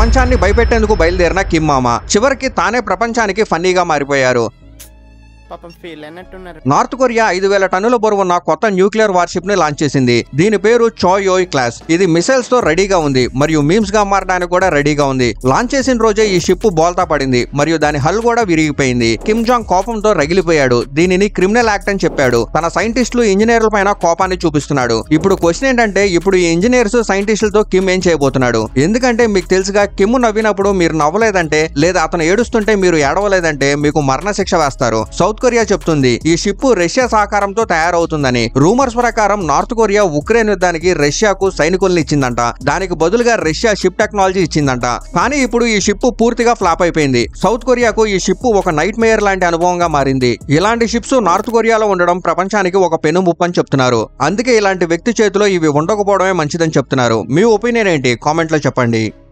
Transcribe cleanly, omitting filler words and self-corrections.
ప్రపంచాన్ని భయపెట్టేందుకు బయలుదేరిన కిమ్ మామ చివరికి తానే ప్రపంచానికి ఫన్నీగా మారిపోయారు. నార్త్ కొరియా 5000 టన్నుల బరువున్న కొత్త న్యూక్లియర్ వార్షిప్ ని లాంచ్ చేసింది. దీని పేరు చోయోయ్ క్లాస్. ఇది మిసైల్స్ తో రెడీగా ఉంది మరియు మీమ్స్ గా మారడానికి కూడా రెడీగా ఉంది. లాంచ్ చేసిన రోజే ఈ షిప్ బోల్తా పడింది మరియు దాని హల్ కూడా విరిగిపోయింది. కిమ్ జాంగ్ కోపంతో రగిలిపోయాడు. దీనిని క్రిమినల్ యాక్ట్ అని చెప్పాడు. తన సైంటిస్టులు ఇంజనీర్ల పైన కోపాన్ని చూపిస్తున్నాడు. ఇప్పుడు క్వశ్చన్ ఏంటంటే ఇప్పుడు ఈ ఇంజనీర్స్ సైంటిస్టులతో కిమ్ ఏం చేయబోతున్నాడు? ఎందుకంటే మీకు తెలుసుగా కిమ్ నవ్వినప్పుడు మీరు నవ్వలేదంటే లేదా అతను ఏడుస్తుంటే మీరు ఏడవలేదంటే మీకు మరణశిక్ష వేస్తారు. సౌత్ కొరియా చెప్తుంది ఈ షిప్ రష్యా సహకారంతో తయారవుతుందని. రూమర్స్ ప్రకారం నార్త్ కొరియా ఉక్రెయిన్ యుద్ధానికి రష్యాకు సైనికుల్ని ఇచ్చిందంట. దానికి బదులుగా రష్యా షిప్ టెక్నాలజీ ఇచ్చిందంట. కానీ ఇప్పుడు ఈ షిప్ పూర్తిగా ఫ్లాప్ అయిపోయింది. సౌత్ కొరియాకు ఈ షిప్ ఒక నైట్ మేయర్ లాంటి అనుభవంగా మారింది. ఇలాంటి షిప్స్ నార్త్ కొరియాలో ఉండడం ప్రపంచానికి ఒక పెనుముప్పు అని చెప్తున్నారు. అందుకే ఇలాంటి వ్యక్తి చేతిలో ఇవి ఉండకపోవడమే మంచిదని చెప్తున్నారు. మీ ఒపీనియన్ ఏంటి? కామెంట్ లో చెప్పండి.